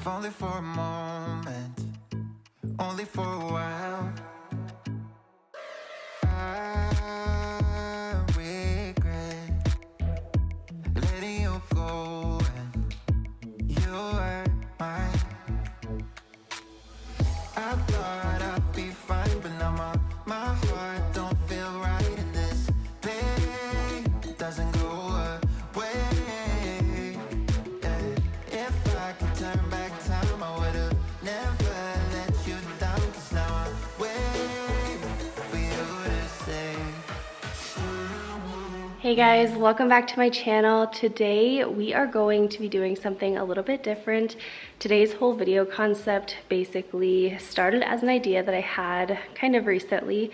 if only for a moment, only for a while. I regret letting you go, and you were mine. I thought I'd be fine, but now my heart don't feel right, and this pain doesn't go away. Yeah. If I could turn back time, I would've never let you down, 'cause now I'm waiting for you to say. Hey guys, welcome back to my channel. Today we are going to be doing something a little bit different. Today's whole video concept basically started as an idea that I had kind of recently,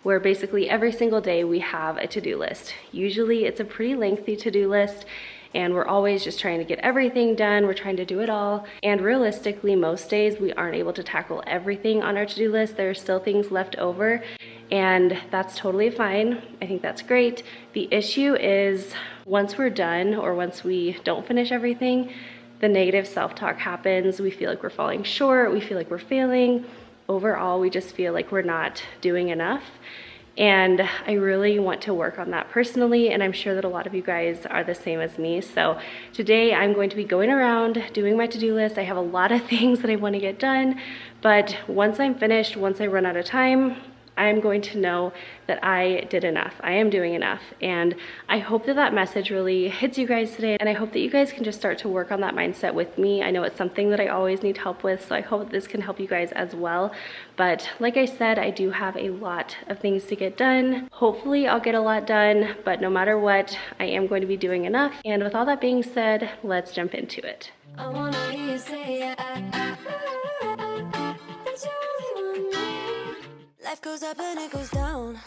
where basically every single day we have a to-do list. Usually it's a pretty lengthy to-do list, and we're always just trying to get everything done. We're trying to do it all. And realistically, most days we aren't able to tackle everything on our to-do list. There are still things left over, and that's totally fine. I think that's great. The issue is once we're done, or once we don't finish everything, the negative self-talk happens. We feel like we're falling short. We feel like we're failing. Overall, we just feel like we're not doing enough. And I really want to work on that personally, and I'm sure that a lot of you guys are the same as me. So today I'm going to be going around doing my to-do list. I have a lot of things that I want to get done, but once I'm finished, once I run out of time, I'm going to know that I did enough. I am doing enough. And I hope that that message really hits you guys today. And I hope that you guys can just start to work on that mindset with me. I know it's something that I always need help with, so I hope this can help you guys as well. But like I said, I do have a lot of things to get done. Hopefully I'll get a lot done, but no matter what, I am going to be doing enough. And with all that being said, let's jump into it. I wanna hear you say that you only want me. Life goes up and it goes down.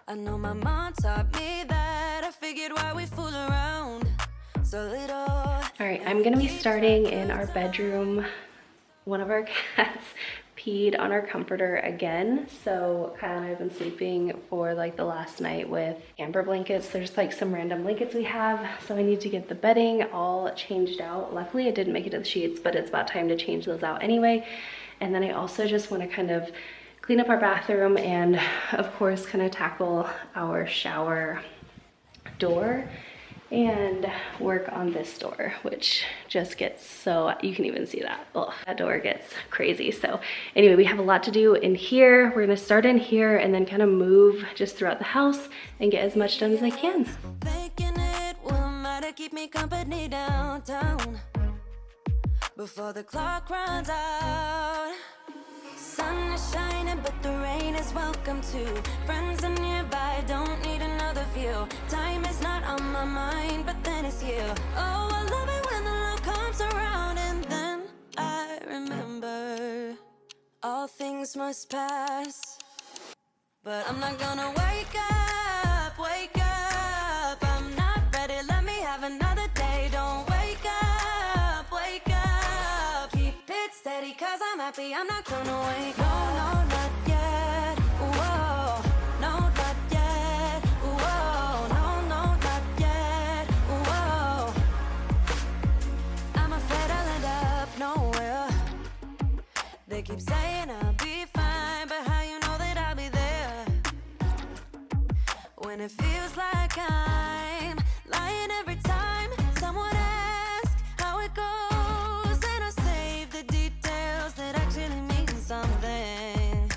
I know my mom taught me that. I figured why we fool around so little. All right, I'm gonna be starting in our bedroom. One of our cats peed on our comforter again. So Kyle and I have been sleeping for like the last night with camper blankets. There's like some random blankets we have. So I need to get the bedding all changed out. Luckily I didn't make it to the sheets, but it's about time to change those out anyway. And then I also just want to kind of clean up our bathroom and of course kind of tackle our shower door and work on this door, which just gets so, you can even see that. Oh, that door gets crazy. So anyway, we have a lot to do in here. We're gonna start in here and then kind of move just throughout the house and get as much done as I can. Thinking it will matter, keep me company downtown before the clock runs out. Sun is shining, but the rain is welcome too. Friends are nearby, don't need another view. Time is not on my mind, but then it's you. Oh, I love it when the love comes around, and then I remember all things must pass. But I'm not gonna wake up, wake up. I'm not ready, let me have another day. Don't wake up, wake up. Keep it steady, cause I'm happy, I'm not gonna wake up. No, not yet, whoa. No, not yet, whoa. No, not yet, whoa. I'm afraid I'll end up nowhere. They keep saying I'll be fine, but how you know that I'll be there when it feels like I'm lying every time someone asks how it goes, and I save the details that actually mean something.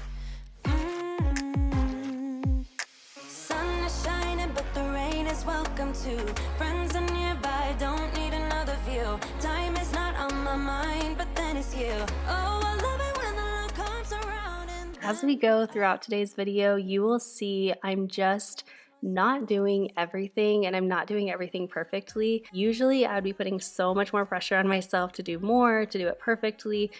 Sun is shining, but the rain is welcome too. Friends are nearby, don't need another view. Time is not on my mind, but then it's you. Oh, I love it when the love comes around. And As we go throughout today's video, you will see I'm just not doing everything, and I'm not doing everything perfectly. Usually I would be putting so much more pressure on myself to do more, to do it perfectly.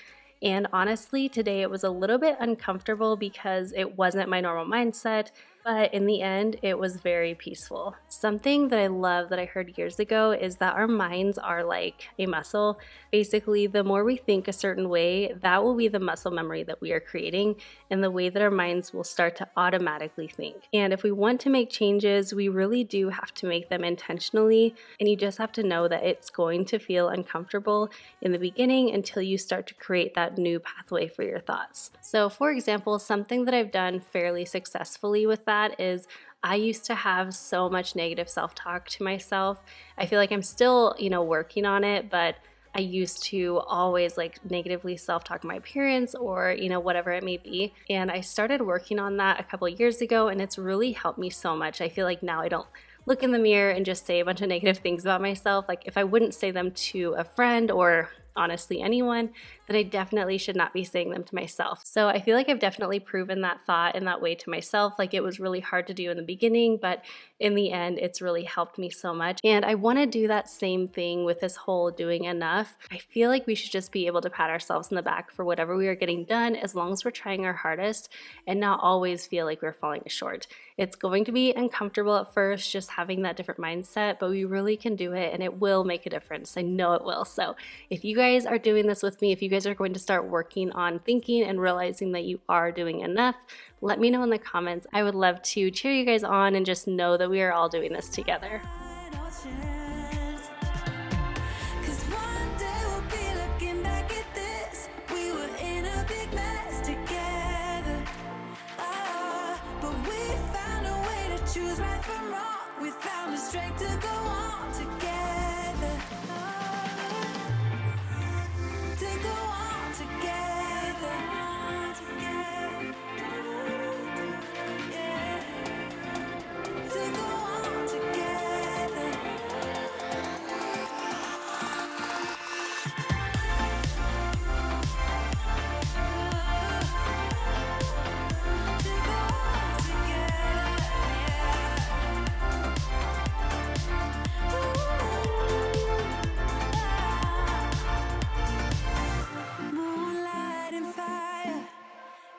And honestly, today it was a little bit uncomfortable because it wasn't my normal mindset. But in the end, it was very peaceful. Something that I love that I heard years ago is that our minds are like a muscle. Basically, the more we think a certain way, that will be the muscle memory that we are creating and the way that our minds will start to automatically think. And if we want to make changes, we really do have to make them intentionally. And you just have to know that it's going to feel uncomfortable in the beginning until you start to create that new pathway for your thoughts. So for example, something that I've done fairly successfully with that is I used to have so much negative self-talk to myself. I feel like I'm still, working on it, but I used to always like negatively self-talk my appearance or, whatever it may be. And I started working on that a couple years ago, and it's really helped me so much. I feel like now I don't look in the mirror and just say a bunch of negative things about myself. Like if I wouldn't say them to a friend or honestly anyone, then I definitely should not be saying them to myself. So I feel like I've definitely proven that thought in that way to myself. Like it was really hard to do in the beginning, but in the end, it's really helped me so much. And I want to do that same thing with this whole doing enough. I feel like we should just be able to pat ourselves in the back for whatever we are getting done, as long as we're trying our hardest and not always feel like we're falling short. It's going to be uncomfortable at first, just having that different mindset, but we really can do it and it will make a difference. I know it will. So if you guys are doing this with me, if you guys are going to start working on thinking and realizing that you are doing enough, let me know in the comments. I would love to cheer you guys on and just know that we are all doing this together.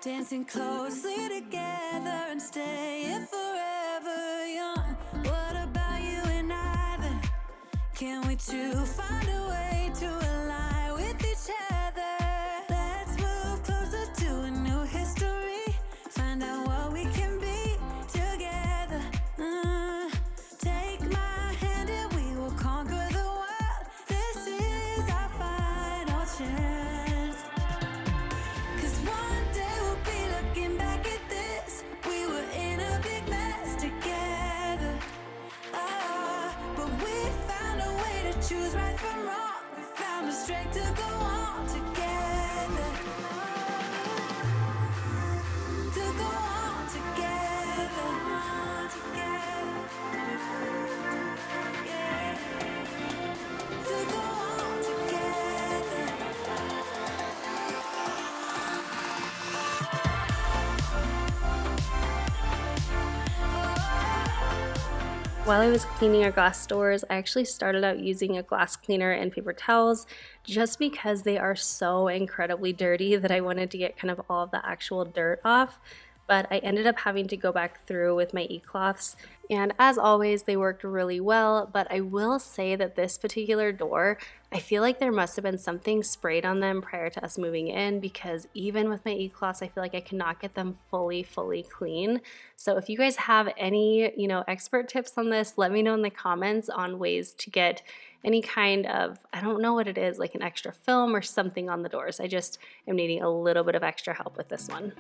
Dancing closely together and staying forever young. What about you and I then? Can we two find a way to align with each other? Let's move closer to a new history. Find out what we can be together. Take my hand and we will conquer the world. This is our final chance. 'Cause one day we'll be looking back at this. We were in a big mess together. But we found a way to choose right from wrong. We found the strength to go on together. To go on together. Yeah. To go on together. While I was cleaning our glass doors, I actually started out using a glass cleaner and paper towels just because they are so incredibly dirty that I wanted to get kind of all of the actual dirt off. But I ended up having to go back through with my e-cloths, and as always, they worked really well. But I will say that this particular door, I feel like there must have been something sprayed on them prior to us moving in, because even with my e-cloths, I feel like I cannot get them fully clean. So if you guys have any, expert tips on this, let me know in the comments on ways to get any kind of, I don't know what it is, like an extra film or something on the doors. I just am needing a little bit of extra help with this one.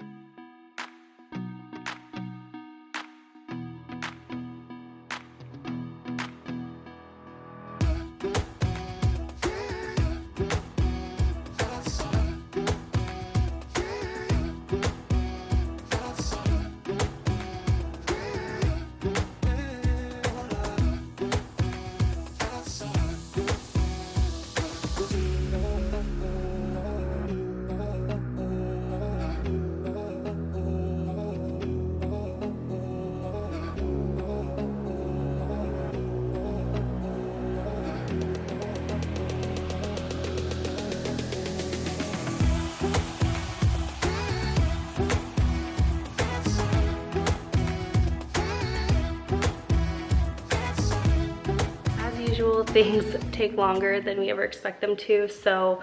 usual, things take longer than we ever expect them to, so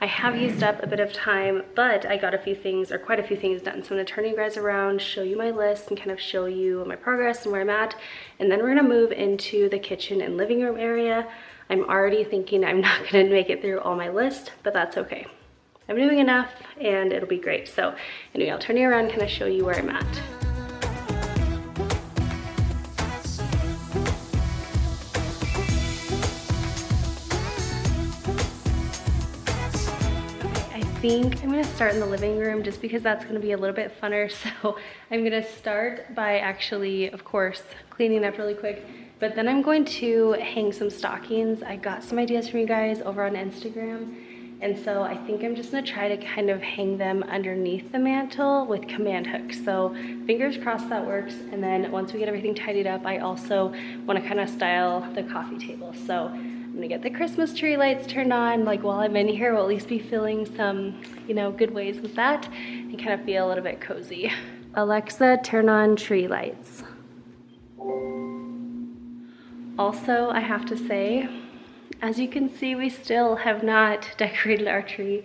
I have used up a bit of time, but I got a few things, or quite a few things done. So I'm gonna turn you guys around, show you my list, and kind of show you my progress and where I'm at. And then we're gonna move into the kitchen and living room area. I'm already thinking I'm not gonna make it through all my list, but that's okay. I'm doing enough and it'll be great. So anyway, I'll turn you around and kind of show you where I'm at. I think I'm gonna start in the living room just because that's gonna be a little bit funner. So I'm gonna start by actually, of course, cleaning up really quick, but then I'm going to hang some stockings. I got some ideas from you guys over on Instagram, and so I think I'm just gonna try to kind of hang them underneath the mantle with command hooks. So fingers crossed that works. And then once we get everything tidied up, I also wanna kind of style the coffee table. So I'm gonna get the Christmas tree lights turned on. Like while I'm in here, we'll at least be feeling some, you know, good ways with that and kind of feel a little bit cozy. Alexa, turn on tree lights. Also, I have to say, as you can see, we still have not decorated our tree,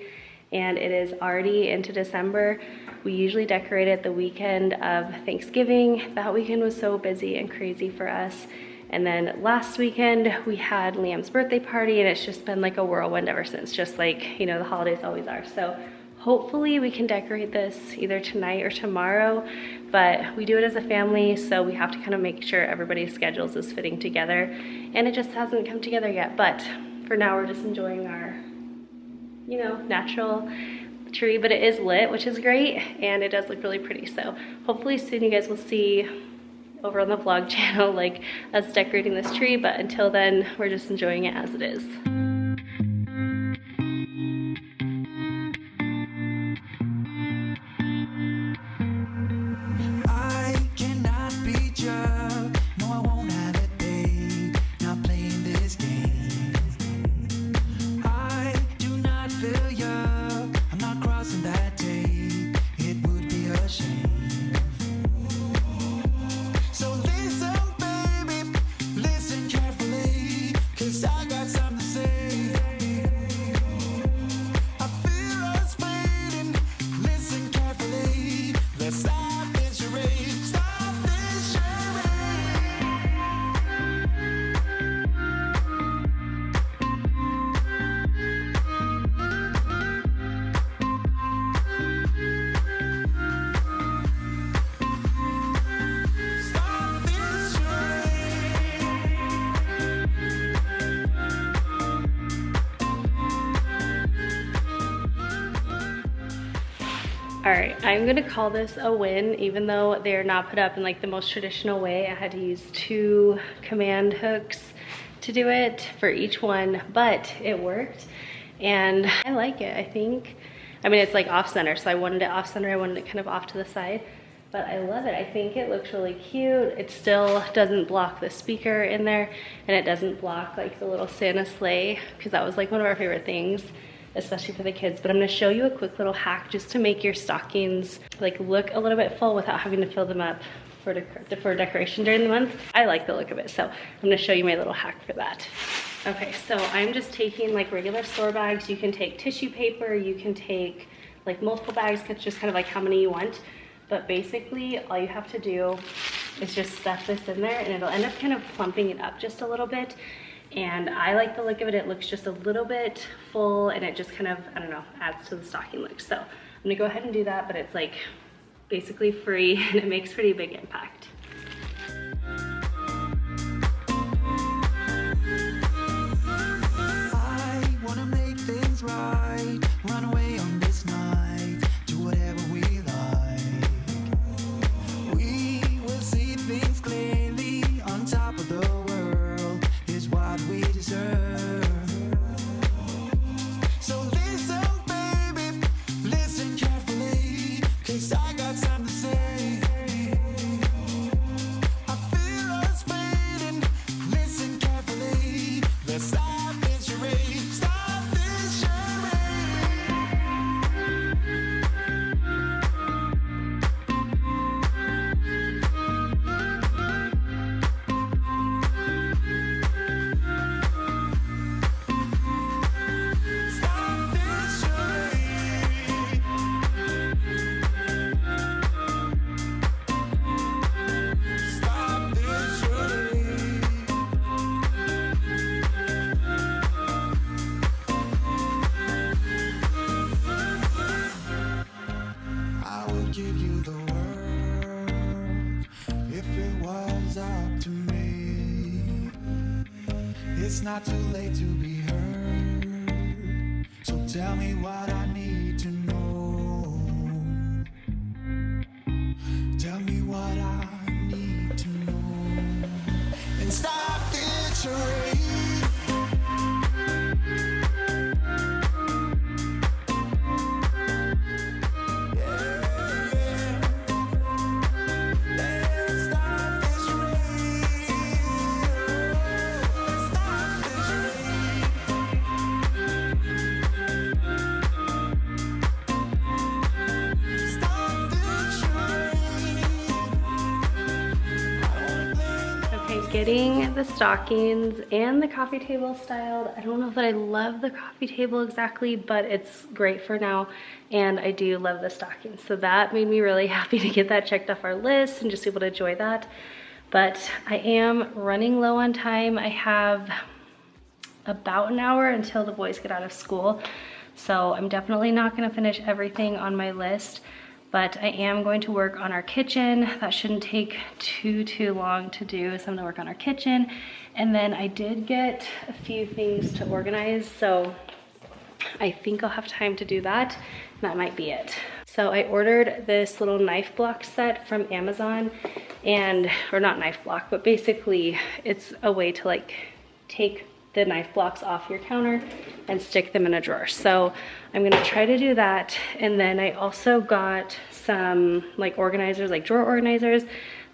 and it is already into December. We usually decorate it the weekend of Thanksgiving. That weekend was so busy and crazy for us. And then last weekend we had Liam's birthday party, and it's just been like a whirlwind ever since, just like, you know, the holidays always are. So hopefully we can decorate this either tonight or tomorrow, but we do it as a family, so we have to kind of make sure everybody's schedules is fitting together, and it just hasn't come together yet. But for now, we're just enjoying our, you know, natural tree, but it is lit, which is great, and it does look really pretty. So hopefully soon you guys will see over on the vlog channel like us decorating this tree, but until then we're just enjoying it as it is. All right, I'm gonna call this a win, even though they're not put up in like the most traditional way. I had to use 2 command hooks to do it for each one, but it worked and I like it. I think, I mean, it's like off center, so I wanted it off center, I wanted it kind of off to the side, but I love it. I think it looks really cute. It still doesn't block the speaker in there, and it doesn't block like the little Santa sleigh, because that was like one of our favorite things, especially for the kids. But I'm gonna show you a quick little hack just to make your stockings like look a little bit full without having to fill them up for decoration during the month. I like the look of it, so I'm gonna show you my little hack for that. Okay, so I'm just taking like regular store bags. You can take tissue paper, you can take like multiple bags, it's just kind of like how many you want. But basically all you have to do is just stuff this in there, and it'll end up kind of plumping it up just a little bit. And I like the look of it. It looks just a little bit full, and it just kind of, I don't know, adds to the stocking look. So I'm gonna go ahead and do that, but it's like basically free and it makes pretty big impact. I wanna make things right, run away on this night, do whatever we like. We will see things clearly, on top of the world is what we deserve. So listen, baby, listen carefully, 'cause I got something to say. It's not too late to be heard. So tell me what I need to know. Tell me what I need to know. And stop the charade. Getting the stockings and the coffee table styled. I don't know that I love the coffee table exactly, but it's great for now, and I do love the stockings. So that made me really happy to get that checked off our list and just be able to enjoy that. But I am running low on time. I have about an hour until the boys get out of school, so I'm definitely not going to finish everything on my list. But I am going to work on our kitchen. That shouldn't take too long to do. So I'm gonna work on our kitchen. And then I did get a few things to organize. So I think I'll have time to do that. That might be it. So I ordered this little knife block set from Amazon, or not knife block, but basically it's a way to like take the knife blocks off your counter and stick them in a drawer. So I'm gonna try to do that. And then I also got some like organizers, like drawer organizers,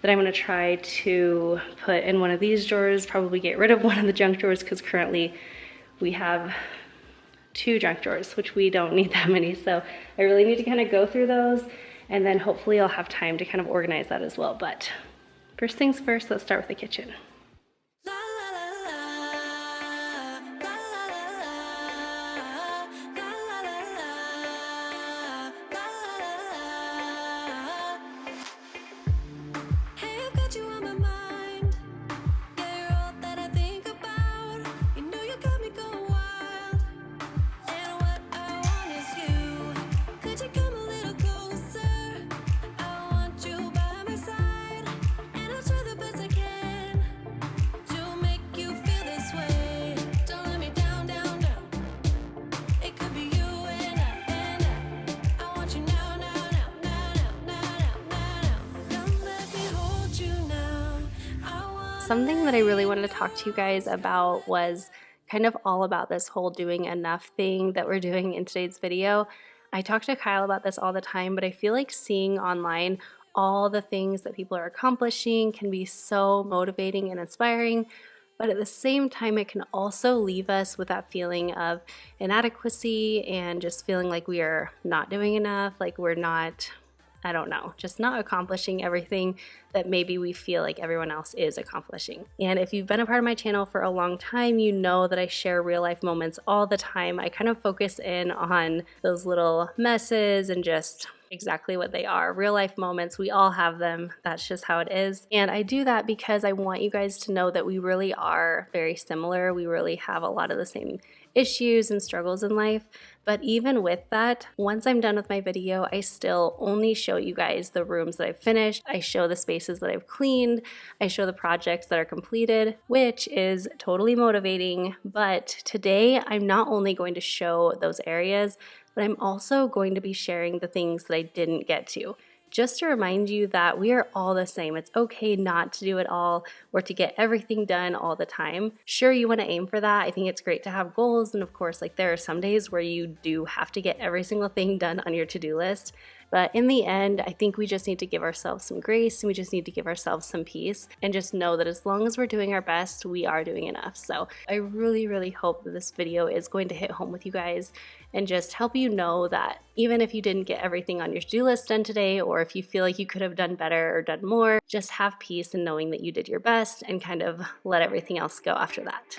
that I'm gonna try to put in one of these drawers, probably get rid of one of the junk drawers, because currently we have 2 junk drawers, which we don't need that many. So I really need to kind of go through those, and then hopefully I'll have time to kind of organize that as well. But first things first, let's start with the kitchen. Something that I really wanted to talk to you guys about was kind of all about this whole doing enough thing that we're doing in today's video. I talk to Kyle about this all the time, but I feel like seeing online all the things that people are accomplishing can be so motivating and inspiring, but at the same time it can also leave us with that feeling of inadequacy and just feeling like we are not doing enough, like we're not, I don't know, just not accomplishing everything that maybe we feel like everyone else is accomplishing. And if you've been a part of my channel for a long time, you know that I share real life moments all the time. I kind of focus in on those little messes and just exactly what they are. Real life moments, we all have them. That's just how it is. And I do that because I want you guys to know that we really are very similar. We really have a lot of the same issues and struggles in life. But even with that, once I'm done with my video, I still only show you guys the rooms that I've finished. I show the spaces that I've cleaned. I show the projects that are completed, which is totally motivating. But today, I'm not only going to show those areas, but I'm also going to be sharing the things that I didn't get to. Just to remind you that we are all the same. It's okay not to do it all or to get everything done all the time. Sure, you want to aim for that. I think it's great to have goals. And of course, like there are some days where you do have to get every single thing done on your to-do list. But in the end, I think we just need to give ourselves some grace and we just need to give ourselves some peace and just know that as long as we're doing our best, we are doing enough. So I really, really hope that this video is going to hit home with you guys and just help you know that even if you didn't get everything on your to-do list done today, or if you feel like you could have done better or done more, just have peace in knowing that you did your best and kind of let everything else go after that.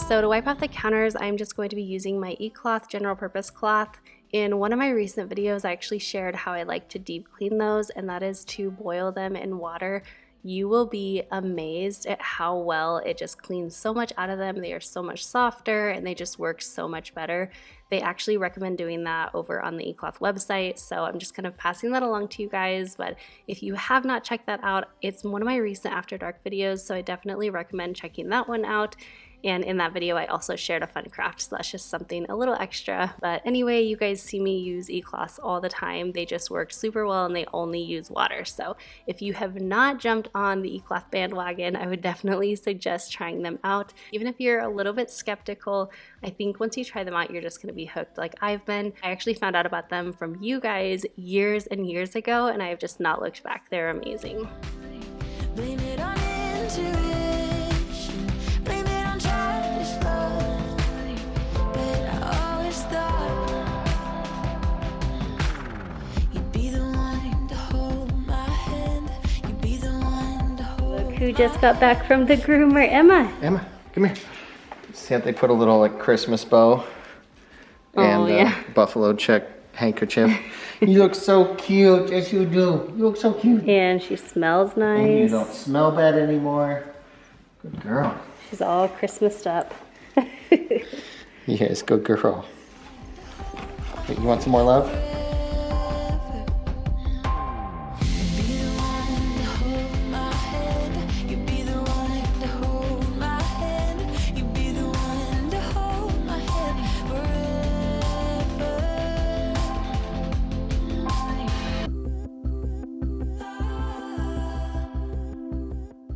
So to wipe off the counters, I'm just going to be using my eCloth general purpose cloth. In one of my recent videos, I actually shared how I like to deep clean those, and that is to boil them in water. You will be amazed at how well it just cleans so much out of them. They are so much softer and they just work so much better. They actually recommend doing that over on the eCloth website, so I'm just kind of passing that along to you guys. But if you have not checked that out, it's one of my recent After Dark videos, so I definitely recommend checking that one out. And in that video, I also shared a fun craft, so that's just something a little extra. But anyway, you guys see me use eCloths all the time. They just work super well and they only use water. So if you have not jumped on the eCloth bandwagon, I would definitely suggest trying them out. Even if you're a little bit skeptical, I think once you try them out, you're just gonna be hooked like I've been. I actually found out about them from you guys years and years ago, and I have just not looked back. They're amazing. Blame it on intuition. Blame it on childish love. But I always thought you'd be the one to hold my hand. You'd be the one to hold. Look who just got back from the groomer, Emma. Emma, come here. See how they put a little like Christmas bow and yeah. buffalo check handkerchief. You look so cute. Yes, you do. You look so cute. And she smells nice. And you don't smell bad anymore. Good girl. She's all Christmased up. Yes, good girl. Hey, you want some more love?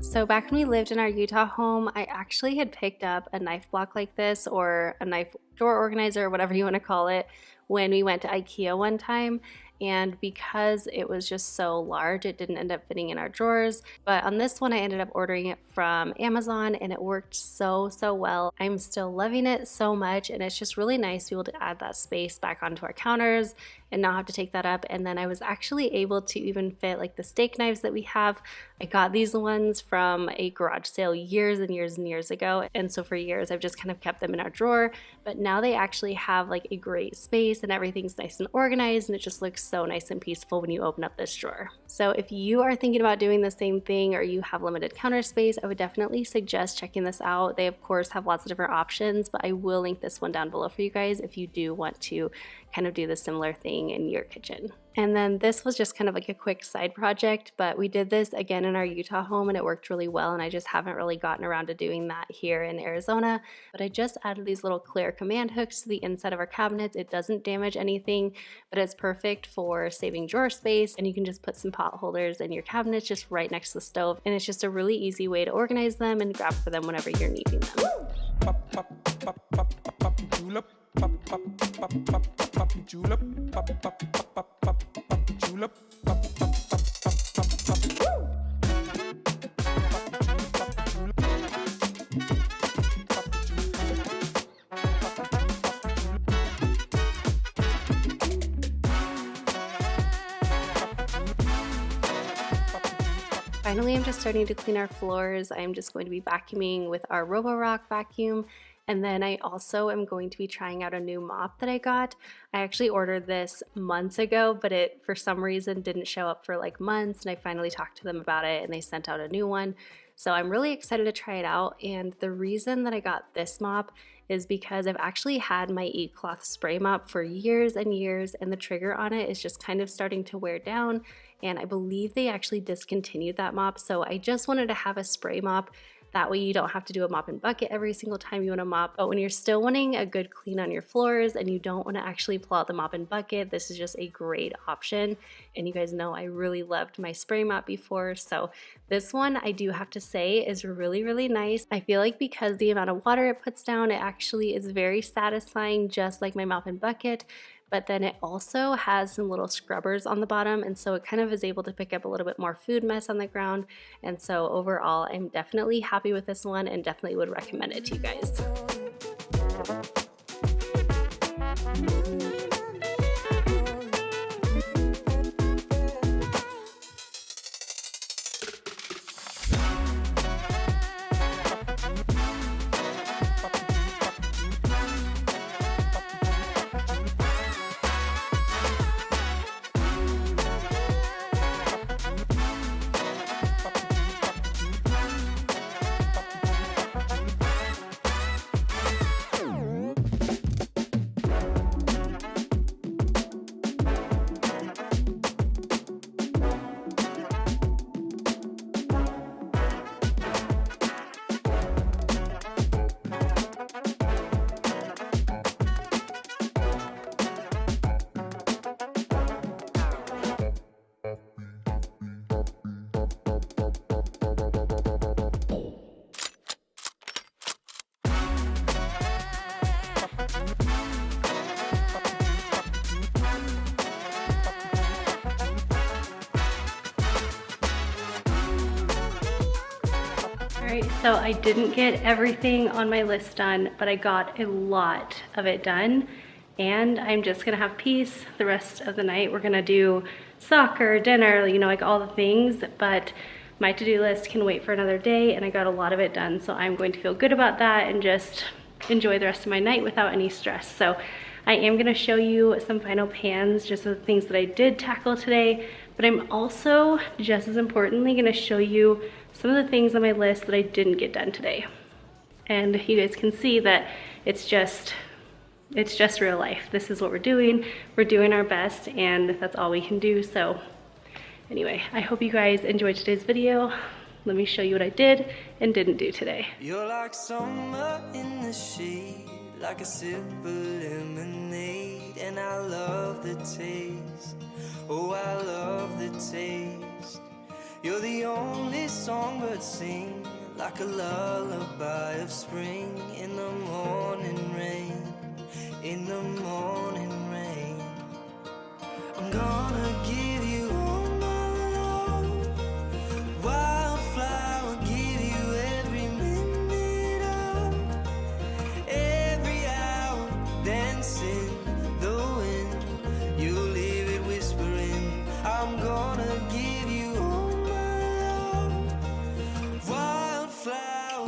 So back when we lived in our Utah home, I actually had picked up a knife block like this, or a knife drawer organizer, or whatever you want to call it, when we went to IKEA one time. And because it was just so large, it didn't end up fitting in our drawers. But on this one, I ended up ordering it from Amazon, and it worked so well. I'm still loving it so much, and it's just really nice to be able to add that space back onto our counters and not have to take that up. And then I was actually able to even fit like the steak knives that we have. I got these ones from a garage sale years and years ago, and so for years I've just kind of kept them in our drawer. But now they actually have like a great space and everything's nice and organized, and it just looks so nice and peaceful when you open up this drawer. So if you are thinking about doing the same thing, or you have limited counter space, I would definitely suggest checking this out. They of course have lots of different options, but I will link this one down below for you guys if you do want to kind of do the similar thing in your kitchen. And then this was just kind of like a quick side project, but we did this again in our Utah home and it worked really well, and I just haven't really gotten around to doing that here in Arizona. But I just added these little clear command hooks to the inside of our cabinets. It doesn't damage anything, but it's perfect for saving drawer space, and you can just put some pot holders in your cabinets just right next to the stove, and it's just a really easy way to organize them and grab for them whenever you're needing them. Finally, I'm just starting to clean our floors. I'm just going to be vacuuming with our Roborock vacuum. And then I also am going to be trying out a new mop that I got. I actually ordered this months ago, but it for some reason didn't show up for like months, and I finally talked to them about it and they sent out a new one. So I'm really excited to try it out. And the reason that I got this mop is because I've actually had my eCloth spray mop for years and years, and the trigger on it is just kind of starting to wear down, and I believe they actually discontinued that mop. So I just wanted to have a spray mop. That way you don't have to do a mop and bucket every single time you want to mop. But when you're still wanting a good clean on your floors and you don't want to actually pull out the mop and bucket, this is just a great option. And you guys know I really loved my spray mop before. So this one, I do have to say, is really nice. I feel like because the amount of water it puts down, it actually is very satisfying, just like my mop and bucket. But then it also has some little scrubbers on the bottom, and so it kind of is able to pick up a little bit more food mess on the ground. And so overall, I'm definitely happy with this one and definitely would recommend it to you guys. Alright, so I didn't get everything on my list done, but I got a lot of it done. And I'm just gonna have peace the rest of the night. We're gonna do soccer, dinner, you know, like all the things, but my to-do list can wait for another day, and I got a lot of it done. So I'm going to feel good about that and just enjoy the rest of my night without any stress. So I am gonna show you some final pans, just the things that I did tackle today, but I'm also, just as importantly, gonna show you some of the things on my list that I didn't get done today. And you guys can see that it's just real life. This is what we're doing. We're doing our best, and that's all we can do. So anyway, I hope you guys enjoyed today's video. Let me show you what I did and didn't do today. You're like summer in the shade, like a sip of lemonade, and I love the taste. Oh, I love the taste. You're the only songbird sing, like a lullaby of spring in the morning rain. In the morning rain, I'm gonna give you all my love. Wildflower, give you every minute of every hour. Dancing the wind, you leave it whispering. I'm gonna give you all my love. Wildflower.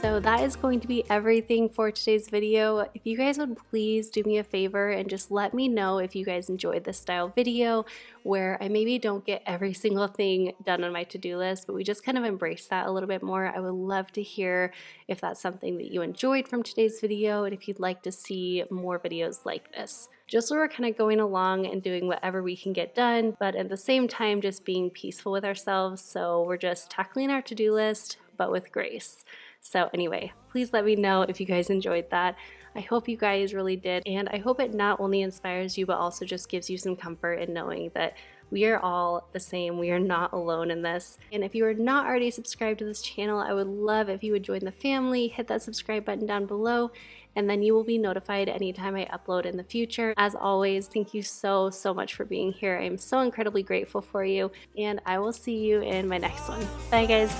So that is going to be everything for today's video. If you guys would please do me a favor and just let me know if you guys enjoyed this style video where I maybe don't get every single thing done on my to-do list, but we just kind of embrace that a little bit more. I would love to hear if that's something that you enjoyed from today's video and if you'd like to see more videos like this. Just so we're kind of going along and doing whatever we can get done, but at the same time just being peaceful with ourselves. So we're just tackling our to-do list, but with grace. So anyway, please let me know if you guys enjoyed that. I hope you guys really did, and I hope it not only inspires you, but also just gives you some comfort in knowing that we are all the same. We are not alone in this. And if you are not already subscribed to this channel, I would love if you would join the family, hit that subscribe button down below, and then you will be notified anytime I upload in the future. As always, thank you so much for being here. I'm so incredibly grateful for you, and I will see you in my next one. Bye guys.